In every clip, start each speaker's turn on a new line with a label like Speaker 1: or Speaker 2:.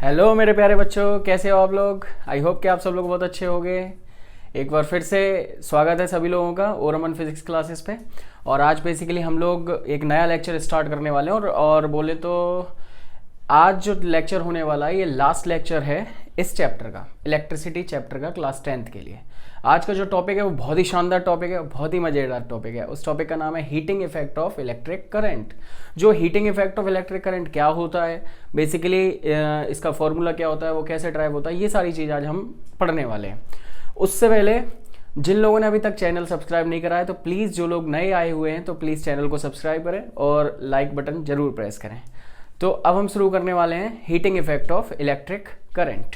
Speaker 1: Hello मेरे प्यारे बच्चों, कैसे हो आप लोग। आई होप कि आप सब लोग बहुत अच्छे होंगे। एक बार फिर से स्वागत है सभी लोगों का ओरमन फिजिक्स क्लासेस पे। और आज बेसिकली हम लोग एक नया लेक्चर स्टार्ट करने वाले हैं और बोले तो आज जो लेक्चर होने वाला है ये लास्ट लेक्चर है इस चैप्टर का, इलेक्ट्रिसिटी चैप्टर का, क्लास 10th के लिए। आज का जो टॉपिक है वो बहुत ही शानदार टॉपिक है, बहुत ही मज़ेदार टॉपिक है। उस टॉपिक का नाम है heating effect of electric current. जो heating effect of electric current क्या होता है, बेसिकली इसका फॉर्मूला क्या होता है, वो कैसे ड्राइव होता है, ये सारी चीज़ आज हम पढ़ने वाले हैं। उससे पहले जिन लोगों ने अभी तक चैनल सब्सक्राइब नहीं करा है तो प्लीज़, जो लोग नए आए हुए हैं तो प्लीज़ चैनल को सब्सक्राइब करें और लाइक बटन ज़रूर प्रेस करें। तो अब हम शुरू करने वाले हैं heating effect of electric current.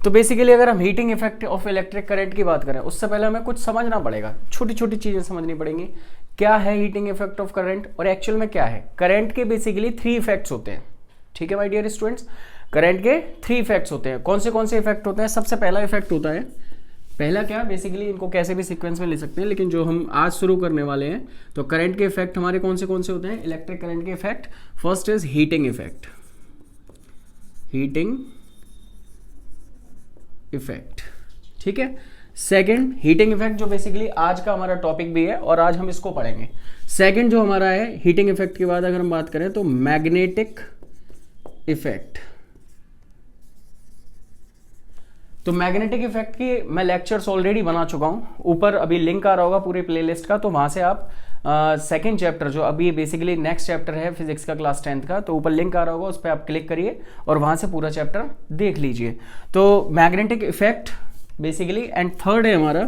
Speaker 1: तो बेसिकली अगर हम heating effect of electric current की बात करें उससे पहले हमें कुछ समझना पड़ेगा, छोटी छोटी चीज़ें समझनी पड़ेंगी। क्या है हीटिंग इफेक्ट ऑफ करंट और एक्चुअल में क्या है। करंट के बेसिकली 3 इफेक्ट्स होते हैं, ठीक है माय डियर स्टूडेंट्स। करंट के 3 इफेक्ट्स होते हैं। कौन से इफेक्ट होते हैं। सबसे पहला इफेक्ट होता है, पहला क्या, बेसिकली इनको कैसे भी सीक्वेंस में ले सकते हैं, लेकिन जो हम आज शुरू करने वाले हैं तो करंट के इफेक्ट हमारे कौन से होते हैं, इलेक्ट्रिक करंट के effect. First is heating effect, heating effect, ठीक है। सेकंड हीटिंग इफेक्ट जो बेसिकली आज का हमारा टॉपिक भी है और आज हम इसको पढ़ेंगे। सेकंड जो हमारा है हीटिंग इफेक्ट के बाद अगर हम बात करें तो मैग्नेटिक इफेक्ट। तो मैग्नेटिक इफेक्ट की मैं लेक्चर्स ऑलरेडी बना चुका हूं, ऊपर अभी लिंक आ रहा होगा पूरे प्लेलिस्ट का, तो वहां से आप सेकेंड चैप्टर जो अभी बेसिकली नेक्स्ट चैप्टर है फिजिक्स का क्लास 10th का, तो ऊपर लिंक आ रहा होगा, उस पर आप क्लिक करिए और वहां से पूरा चैप्टर देख लीजिए। तो magnetic effect basically, and third है हमारा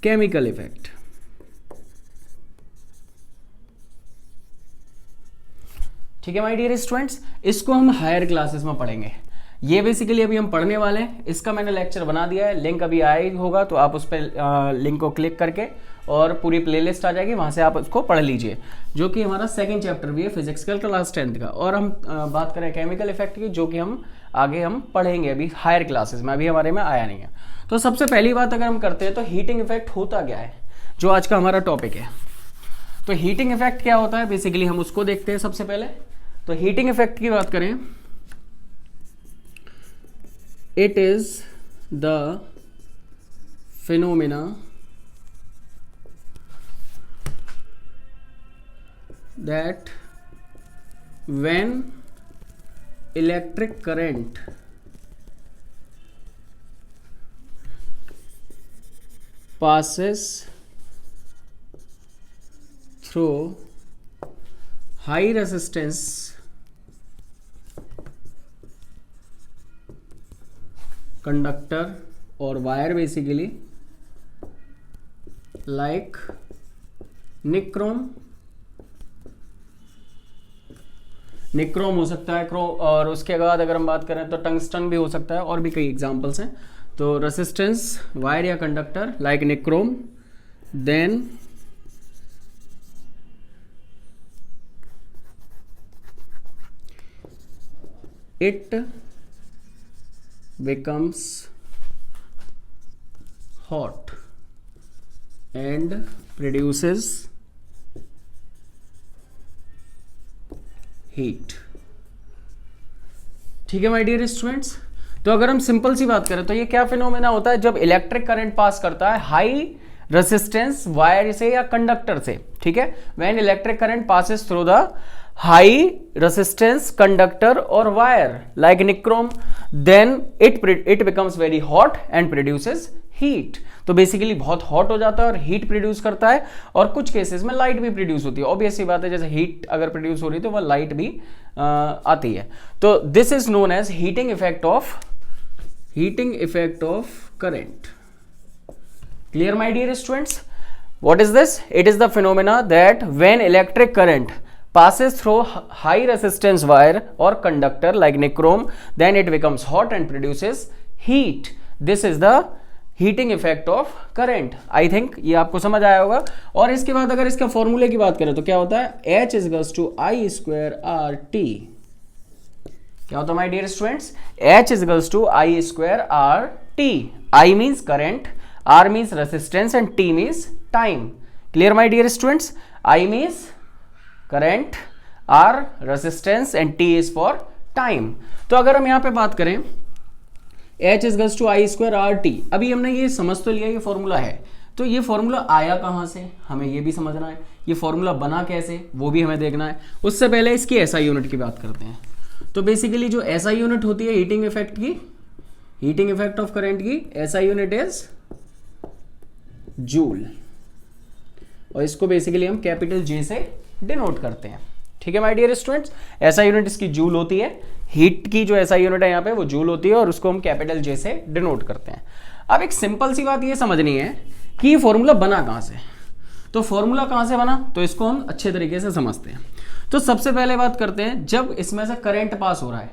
Speaker 1: केमिकल इफेक्ट। ठीक है माय डियर स्टूडेंट्स, इसको हम हायर क्लासेस में पढ़ेंगे। ये बेसिकली अभी हम पढ़ने वाले हैं, इसका मैंने लेक्चर बना दिया है, लिंक अभी आया ही होगा, तो आप उस पर लिंक को क्लिक करके और पूरी प्लेलिस्ट आ जाएगी, वहां से आप उसको पढ़ लीजिए, जो कि हमारा सेकंड चैप्टर भी है फिजिक्स का क्लास 10th का। और हम बात करें केमिकल इफेक्ट की, जो कि हम आगे हम पढ़ेंगे अभी हायर क्लासेस में, अभी हमारे में आया नहीं है। तो सबसे पहली बात अगर हम करते हैं तो हीटिंग इफेक्ट होता क्या है, जो आज का हमारा टॉपिक है। तो हीटिंग इफेक्ट क्या होता है बेसिकली हम उसको देखते हैं सबसे पहले। तो हीटिंग इफेक्ट की बात करें, it is the phenomena that when electric current passes through high resistance conductor और वायर, बेसिकली लाइक निक्रोम हो सकता है क्रोम, और उसके बाद अगर हम बात करें तो टंगस्टन भी हो सकता है, और भी कई एग्जांपल्स हैं। तो रेसिस्टेंस वायर या conductor like nichrome, then it becomes hot and produces heat। ठीक है माय डियर स्टूडेंट्स। तो अगर हम सिंपल सी बात करें तो ये क्या फिनोमेना होता है, जब इलेक्ट्रिक करंट पास करता है हाई रेसिस्टेंस वायर से या कंडक्टर से, ठीक है। When electric current passes through the high resistance conductor और wire like nichrome, then it becomes very hot and produces heat. तो बेसिकली बहुत हॉट हो जाता है और हीट प्रोड्यूस करता है, और कुछ केसेस में लाइट भी प्रोड्यूस होती है। ऑब्वियस सी बात है, जैसे हीट अगर प्रोड्यूस हो रही है तो वह लाइट भी आती है। तो this is known as heating effect of current. Clear my dear students, what is this? It is the phenomena that when electric current passes through high resistance wire or conductor like nichrome, then it becomes hot and produces heat. This is the heating effect of current. I think ये आपको समझ आया होगा। और इसके बाद अगर इसका फॉर्मूले की बात करें तो क्या होता है, H is equals to I square RT। क्या होता है my dear students? H is equals to I square RT। I means current, R means resistance and T means time। Clear my dear students? I means current, R resistance and T is for time. तो अगर हम यहाँ पे बात करें h is to I square R T, अभी हमने ये समझ तो लिया ये फॉर्मूला है, तो ये फॉर्मूला आया कहाँ से हमें ये भी समझना है, ये फॉर्मूला बना कैसे वो भी हमें देखना है। उससे पहले इसकी एसआई यूनिट की बात करते हैं। तो बेसिकली जो एसआई यूनिट होती है हीटिंग इफेक्ट की, हीटिंग इफेक्ट ऑफ करंट की एसआई यूनिट इज जूल, और इसको बेसिकली हम कैपिटल जे से डिनोट करते हैं। ठीक है my dear students, SI unit इसकी जूल होती है, हीट की जो एसआई यूनिट है यहाँ पे वो जूल होती है, और उसको हम कैपिटल जे से डिनोट करते हैं। अब एक सिंपल सी बात ये समझनी है कि ये फॉर्मूला बना कहाँ से, तो फॉर्मूला कहाँ से बना तो इसको हम अच्छे तरीके से समझते हैं। तो सबसे पहले बात करते हैं, जब इसमें से करंट पास हो रहा है,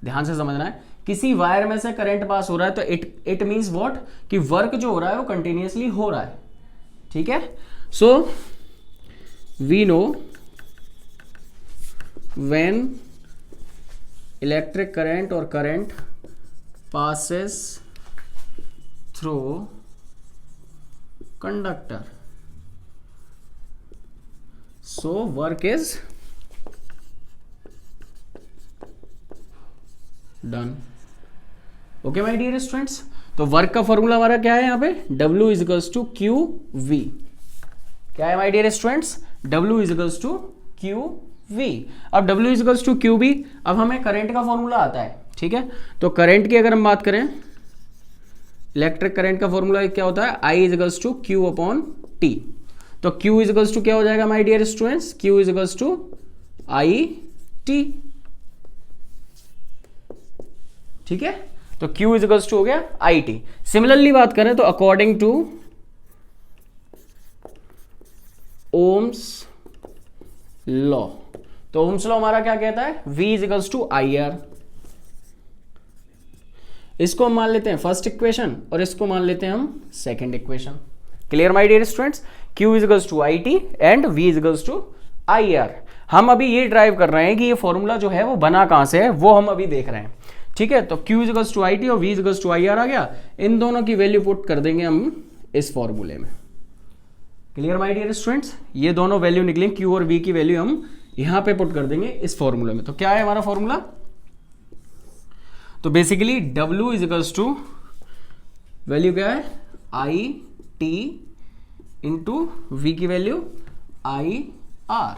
Speaker 1: ध्यान से समझना है, किसी वायर में से करंट पास हो रहा है तो इट मींस व्हाट, कि वर्क जो हो रहा है वो कंटिन्यूअसली हो रहा है। ठीक है, so we know when electric current और current passes through conductor, so work is done. Okay my dear students, तो वर्क का फॉर्मूला हमारा क्या है यहाँ पे, W equals to Q V. क्या है my dear students, W equals to Q V. अब W equals to Q V, अब हमें करंट का फॉर्मूला आता है। ठीक है, तो करंट की अगर हम बात करें, इलेक्ट्रिक करंट का फॉर्मूला क्या होता है, I equals to Q upon T. तो Q इजिकल्स टू क्या हो जाएगा my dear students, Q equals to I T. ठीक है, तो Q इजिकल्स टू हो गया आई टी। सिमिलरली बात करें तो अकॉर्डिंग टू ओम्स लॉ, तो ओम्स लॉ हमारा क्या कहता है, V equals to I R. इसको हम मान लेते हैं फर्स्ट इक्वेशन और इसको मान लेते हैं हम second equation. Clear my dear students, Q equals to I T and V equals to I R. हम अभी ये ड्राइव कर रहे हैं कि ये फॉर्मूला जो है वो बना कहां से है, वो हम अभी देख रहे हैं। ठीक है, तो Q equals to I T और V equals to I R आ गया, इन दोनों की वैल्यू पुट कर देंगे हम इस फॉर्मूले में। क्लियर माय डियर स्टूडेंट्स, ये दोनों वैल्यू निकलें, Q और V की वैल्यू हम यहां पे पुट कर देंगे इस फॉर्मूले में। तो क्या है हमारा फॉर्मूला, तो basically W equals to value क्या है, आई टी इंटू वी की value I R.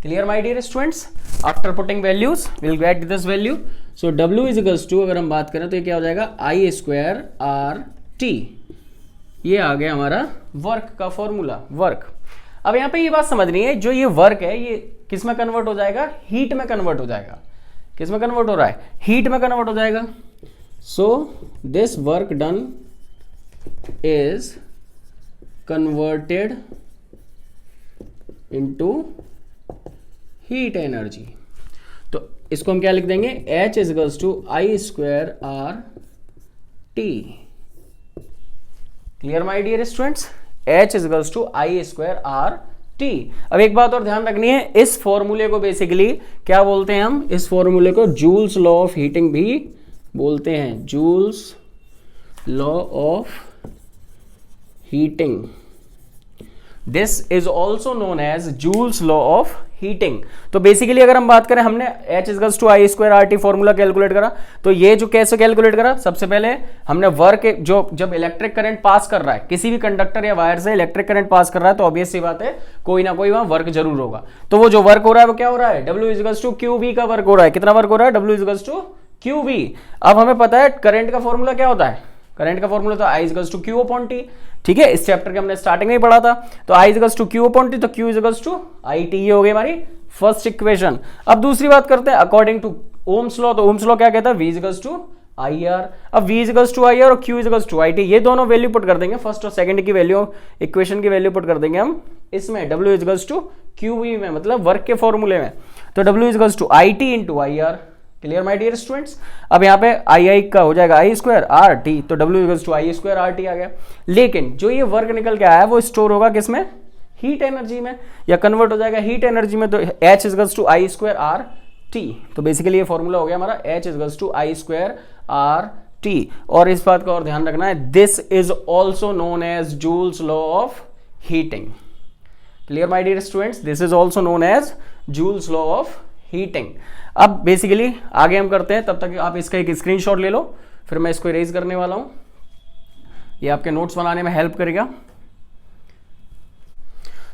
Speaker 1: Clear my dear students, after putting values will get this value. So W equals to अगर हम बात करें तो ये क्या हो जाएगा, आई स्क्वायर आर टी। ये आ गया हमारा वर्क का फॉर्मूला, वर्क। अब यहाँ पे ये बात समझनी है, जो ये वर्क है ये किस में कन्वर्ट हो जाएगा, हीट में कन्वर्ट हो जाएगा। किस में कन्वर्ट हो रहा है, हीट में कन्वर्ट हो जाएगा। So this work done is converted into heat energy. तो इसको हम क्या लिख देंगे, H equals to I square R T. Clear my dear students, H equals to I square R T. अब एक बात और ध्यान रखनी है, इस फॉर्मूले को बेसिकली क्या बोलते हैं हम, इस फॉर्मूले को जूल्स लॉ ऑफ हीटिंग भी बोलते हैं, Joule's law of heating. This is also known as Joule's law of heating. तो बेसिकली अगर हम बात करें, हमने H equals to I square R T formula calculate करा, तो ये जो कैसे कैलकुलेट करा, सबसे पहले हमने वर्क जो जब इलेक्ट्रिक करंट पास कर रहा है, किसी भी कंडक्टर या वायर से इलेक्ट्रिक करंट पास कर रहा है, तो ऑब्वियस सी बात है कोई ना कोई वहां वर्क जरूर होगा। तो वो जो वर्क हो रहा है वो क्या हो रहा है, W equals to Q V का वर्क हो रहा है। कितना वर्क हो रहा है, W equals to Q V. अब हमें पता है करंट का फॉर्मूला क्या होता है, करंट का फॉर्मूला तो I equals to Q upon T. ठीक है, इस चैप्टर के हमने स्टार्टिंग में ही पढ़ा था। तो I equals to Q upon T, तो Q equals to I T, ये हो गई हमारी फर्स्ट इक्वेशन। अब दूसरी बात करते हैं अकॉर्डिंग टू ओम्स लॉ। तो ओम्स लॉ क्या कहता है, V equals to I R. अब V equals to I R और Q equals to I T, ये दोनों वैल्यू पुट कर देंगे, फर्स्ट और सेकंड की वैल्यू, इक्वेशन की वैल्यू पुट कर देंगे हम इसमें, W equals to Q V में, मतलब वर्क के फॉर्मूले में। तो W equals to I T into I R. Clear my dear students, अब यहाँ पे आई का हो जाएगा आई स्क्वायर आर टी, तो W equals to I square R T आ गया। लेकिन जो ये वर्क निकल के आया है वो स्टोर होगा किसमें, हीट एनर्जी में, या कन्वर्ट हो जाएगा हीट एनर्जी में। तो H equals to I square R T. तो बेसिकली ये फॉर्मूला हो गया हमारा H equals to I square R T. और इस बात का और ध्यान रखना है, this is also known as Joule's law of heating. Clear my dear students, this is also known as Joule's law of heating. अब बेसिकली आगे हम करते हैं, तब तक आप इसका एक स्क्रीनशॉट ले लो, फिर मैं इसको इरेज करने वाला हूं, ये आपके नोट्स बनाने में हेल्प करेगा।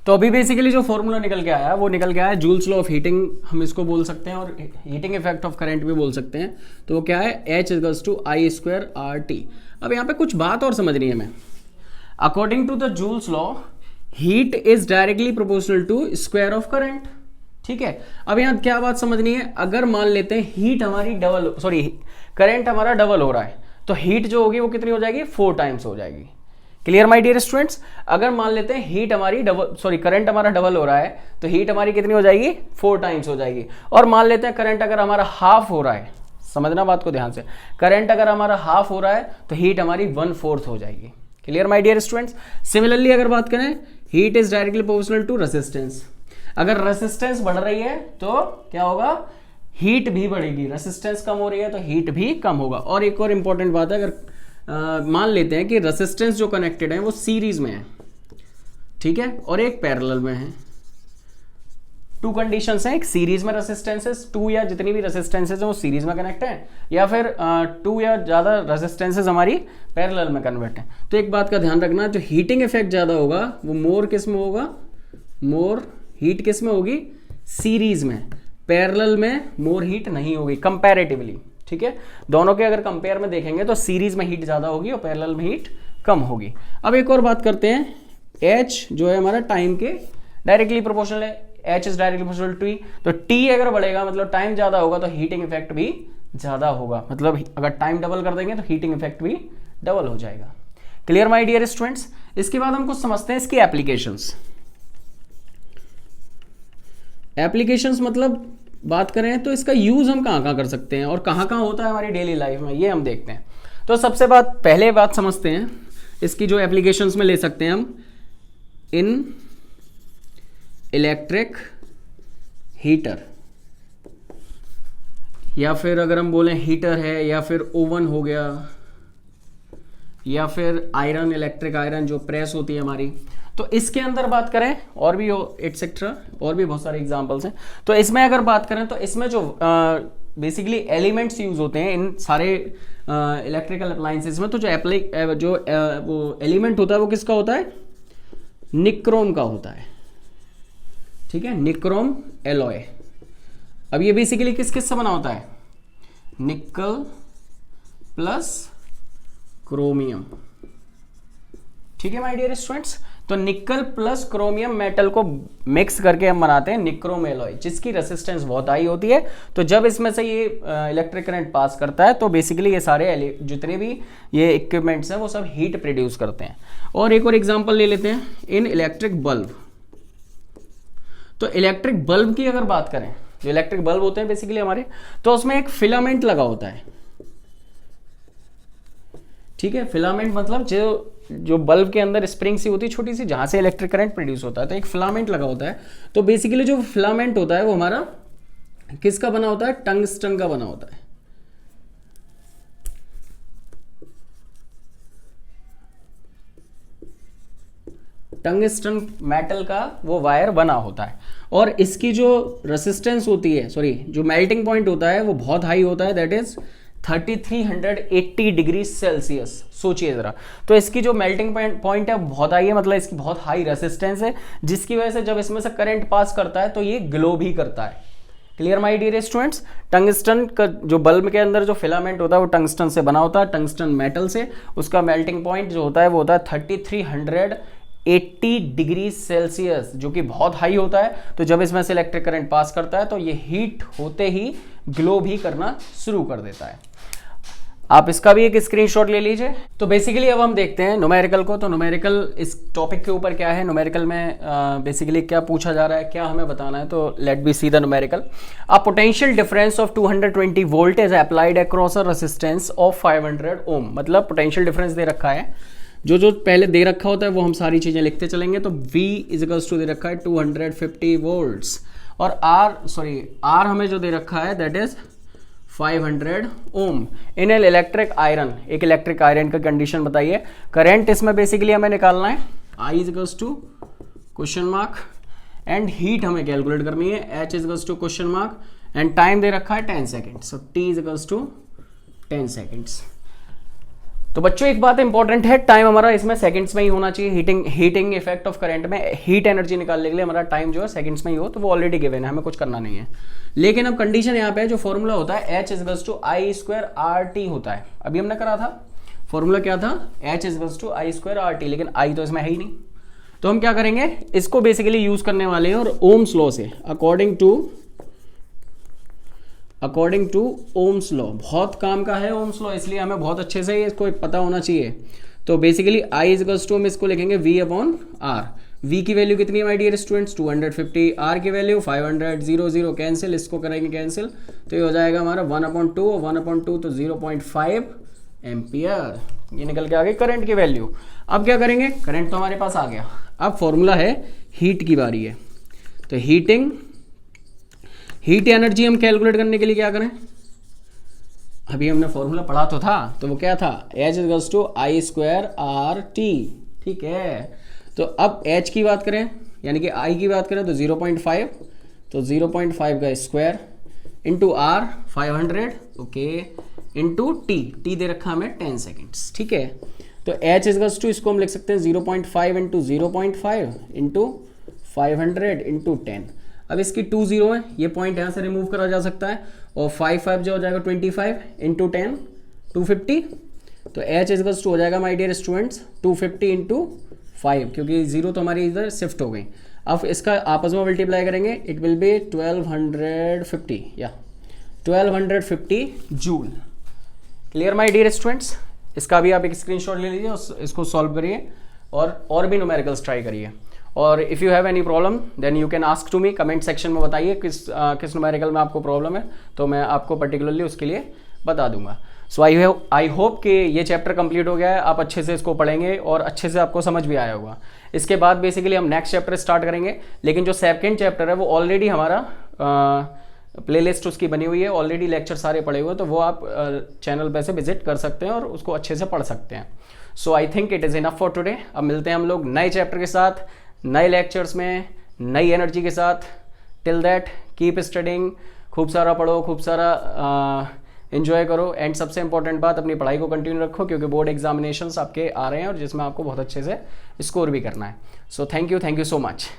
Speaker 1: तो अभी बेसिकली जो फॉर्मूला निकल के आया वो निकल के आया जूल्स लॉ ऑफ हीटिंग, हम इसको बोल सकते हैं, और हीटिंग इफेक्ट ऑफ करंट भी बोल सकते हैं। तो वो क्या है, H=I²RT। अब यहाँ पे कुछ बात और समझनी है हमें। According to the Joule's law, heat is directly proportional to square of current. ठीक है, अब यहाँ क्या बात समझनी है, अगर मान लेते हैं हीट हमारी करंट हमारा डबल हो रहा है, तो हीट जो होगी वो कितनी हो जाएगी, 4 टाइम्स हो जाएगी। Clear my dear students. अगर मान लेते हैं हीट हमारी करंट हमारा डबल हो रहा है, तो हीट हमारी कितनी हो जाएगी, 4 टाइम्स हो जाएगी। और मान लेते हैं करंट अगर हमारा हाफ हो रहा है, समझना बात को ध्यान से, करंट अगर हमारा हाफ हो रहा है तो हीट हमारी 1/4 हो जाएगी। Clear my dear students. Similarly अगर बात करें, heat is directly proportional to resistance. अगर रेजिस्टेंस बढ़ रही है तो क्या होगा, हीट भी बढ़ेगी। रेजिस्टेंस कम हो रही है तो हीट भी कम होगा। और एक और इंपॉर्टेंट बात है, अगर मान लेते हैं कि रेजिस्टेंस जो कनेक्टेड है वो सीरीज में है, ठीक है, और एक पैरेलल में है। 2 कंडीशंस हैं, एक सीरीज में रेजिस्टेंसेस 2 या जितनी भी रेजिस्टेंसेस हैं वो सीरीज में कनेक्ट है, या फिर 2 या ज़्यादा रेजिस्टेंसेस हमारी पैरेलल में कन्वर्ट है। तो एक बात का ध्यान रखना, जो हीटिंग इफेक्ट ज़्यादा होगा वो मोर किस में होगा, मोर हीट किस में होगी, सीरीज में। पैरेलल में मोर हीट नहीं होगी कंपैरेटिवली। ठीक है, दोनों के अगर कंपेयर में देखेंगे तो सीरीज में हीट ज्यादा होगी और पैरेलल में हीट कम होगी। अब एक और बात करते हैं, H जो है हमारा टाइम के डायरेक्टली प्रोपोर्शनल है, H is directly proportional to T। तो T अगर बढ़ेगा मतलब टाइम ज्यादा होगा तो हीटिंग इफेक्ट भी ज्यादा होगा, मतलब अगर टाइम डबल कर देंगे तो हीटिंग इफेक्ट भी डबल हो जाएगा। Clear my dear students. इसके बाद हम कुछ समझते हैं इसकी एप्लीकेशंस। एप्लीकेशंस मतलब बात करें तो इसका यूज हम कहाँ कहाँ कर सकते हैं और कहाँ कहाँ होता है हमारी डेली लाइफ में, ये हम देखते हैं। तो सबसे पहले बात समझते हैं इसकी जो एप्लीकेशंस में ले सकते हैं हम, इन इलेक्ट्रिक हीटर, या फिर अगर हम बोलें हीटर है, या फिर ओवन हो गया, या फिर आयरन, इलेक्ट्रिक आयरन जो प्रेस होती है हमारी। तो इसके अंदर बात करें और भी एटसेट्रा, और भी बहुत सारे एग्जांपल्स हैं। तो इसमें अगर बात करें तो इसमें जो बेसिकली एलिमेंट्स यूज होते हैं इन सारे इलेक्ट्रिकल अप्लायंसेस में, तो जो वो एलिमेंट होता है वो किसका होता है, निक्रोम का होता है। ठीक है, निक्रोम एलॉय। अब ये बेसिकली किस किस से बना होता है, निकल प्लस क्रोमियम। ठीक है माय डियर स्टूडेंट्स। तो निकल प्लस क्रोमियम मेटल को मिक्स करके हम बनाते हैं निक्रोम एलॉय, जिसकी रेजिस्टेंस बहुत हाई होती है। तो जब इसमें से ये इलेक्ट्रिक करंट पास करता है तो बेसिकली ये सारे जितने भी ये इक्विपमेंट्स हैं वो सब हीट प्रोड्यूस करते हैं। और एक और एग्जांपल ले लेते हैं, इन इलेक्ट्रिक बल्ब। तो इलेक्ट्रिक बल्ब की अगर बात करें, जो इलेक्ट्रिक बल्ब होते हैं बेसिकली हमारे, तो उसमें एक फिलामेंट लगा होता है। ठीक है, फिलामेंट मतलब जो बल्ब के अंदर स्प्रिंग सी होती है छोटी सी, जहां से इलेक्ट्रिक करंट प्रोड्यूस होता है, तो एक फिलामेंट लगा होता है। तो बेसिकली जो फिलामेंट होता है वो हमारा किसका बना होता है, टंगस्टन का बना होता है। टंगस्टन मेटल का वो वायर बना होता है, और इसकी जो रेसिस्टेंस होती है, जो मेल्टिंग पॉइंट होता है वो बहुत हाई होता है, दैट इज 3380 डिग्री सेल्सियस। सोचिए जरा, तो इसकी जो मेल्टिंग पॉइंट है बहुत हाई है, मतलब इसकी बहुत हाई रेसिस्टेंस है, जिसकी वजह से जब इसमें से करंट पास करता है तो ये ग्लो भी करता है। Clear my dear students. Tungsten का जो बल्ब के अंदर जो फिलामेंट होता है वो टंगस्टन से बना होता है, टंगस्टन मेटल से। उसका मेल्टिंग पॉइंट जो होता है वो होता है 3380 डिग्री सेल्सियस, जो कि बहुत हाई होता है। तो जब इसमें से इलेक्ट्रिक करंट पास करता है तो ये हीट होते ही ग्लो भी करना शुरू कर देता है। आप इसका भी एक स्क्रीनशॉट ले लीजिए। तो बेसिकली अब हम देखते हैं न्यूमेरिकल को। तो न्यूमेरिकल इस टॉपिक के ऊपर क्या है, न्यूमेरिकल में बेसिकली क्या पूछा जा रहा है, क्या हमें बताना है। तो let be see the numerical. A potential difference of 220 volt is applied across a resistance of 500 ohm. मतलब पोटेंशियल डिफरेंस दे रखा है, जो पहले दे रखा होता है वो हम सारी चीजें लिखते चलेंगे। तो V इजिकल्स टू दे रखा है 250 वोल्ट्स, और R हमें जो दे रखा है that is 500 ohm in an electric iron. एक इलेक्ट्रिक आयरन का कंडीशन बताइए। करंट इसमें बेसिकली हमें निकालना है, I equals to question mark, and heat हमें कैलकुलेट करनी है, H equals to question mark, and time दे रखा है 10 second, so t is equals to 10 seconds. तो बच्चों एक बात इंपॉर्टेंट है, टाइम हमारा इसमें सेकंड्स में ही होना चाहिए। हीटिंग इफेक्ट ऑफ करंट में हीट एनर्जी निकालने के लिए हमारा टाइम जो है सेकंड्स में ही हो, तो वो ऑलरेडी गिवन है, हमें कुछ करना नहीं है। लेकिन अब कंडीशन यहाँ पे जो फॉर्मूला होता है h is to I square R T होता है, अभी हमने करा था फॉर्मूला क्या था, h is to I square R T, लेकिन आई तो इसमें है ही नहीं। तो हम क्या करेंगे, इसको बेसिकली यूज करने वाले हैं और ओम्स लॉ से अकॉर्डिंग टू ओम्स लॉ, बहुत काम का है ओम्स लॉ, इसलिए हमें बहुत अच्छे से इसको पता होना चाहिए। तो बेसिकली आई इज टू हम इसको लिखेंगे v अपॉन आर। v की वैल्यू कितनी है माय डियर स्टूडेंट्स, 250, r की वैल्यू 500, 0 0 कैंसिल, इसको करेंगे कैंसिल, तो ये हो जाएगा हमारा 1/2 और 1/2 तो 0.5 एम्पियर, ये निकल के आ गई करंट की वैल्यू। अब क्या करेंगे, करंट तो हमारे पास आ गया, अब फॉर्मूला है हीट की बारी है। तो हीट एनर्जी हम कैलकुलेट करने के लिए क्या करें, अभी हमने फॉर्मूला पढ़ा तो था, तो वो क्या था, h is to I square R T, ठीक है। तो अब h की बात करें यानी कि i की बात करें तो 0.5, तो 0.5 का square into r 500, okay, into t दे रखा हमें 10 सेकेंड्स, ठीक है। तो h इज टू इसको हम लिख सकते हैं 0.5 इंटू 0.5 इंटू 500 इंटू 10। अब इसकी 2 0 है, ये पॉइंट यहाँ से रिमूव करा जा सकता है, और 5 जो हो जाएगा 25 इंटू 10 250, तो h इज टू हो जाएगा माय डियर स्टूडेंट्स 250 इंटू 5, क्योंकि जीरो तो हमारी इधर शिफ्ट हो गई। अब इसका आपस में मल्टीप्लाई करेंगे, इट विल बी 1250 या 1250 joule. Clear my dear students, इसका भी आप एक स्क्रीनशॉट ले लीजिए और इसको सॉल्व करिए और भी न्यूमेरिकल्स ट्राई करिए। और if you have any problem then you can ask to me, comment section में बताइए किस न्यूमेरिकल में आपको प्रॉब्लम है, तो मैं आपको पर्टिकुलरली उसके लिए बता दूंगा। सो आई होप कि ये चैप्टर कंप्लीट हो गया है, आप अच्छे से इसको पढ़ेंगे और अच्छे से आपको समझ भी आया होगा। इसके बाद बेसिकली हम नेक्स्ट चैप्टर स्टार्ट करेंगे, लेकिन जो सेकंड चैप्टर है वो ऑलरेडी हमारा प्लेलिस्ट उसकी बनी हुई है, ऑलरेडी लेक्चर सारे पढ़े हुए हैं, तो वो आप चैनल पे से विजिट कर सकते हैं और उसको अच्छे से पढ़ सकते हैं। So I think it is enough for today. अब मिलते हैं हम लोग नए चैप्टर के साथ, नए लेक्चर्स में, नई एनर्जी के साथ। टिल दैट कीप स्टडिंग, खूब सारा पढ़ो, खूब सारा एंजॉय करो, एंड सबसे इंपॉर्टेंट बात, अपनी पढ़ाई को कंटिन्यू रखो, क्योंकि बोर्ड एग्जामिनेशंस आपके आ रहे हैं और जिसमें आपको बहुत अच्छे से स्कोर भी करना है। So thank you so much.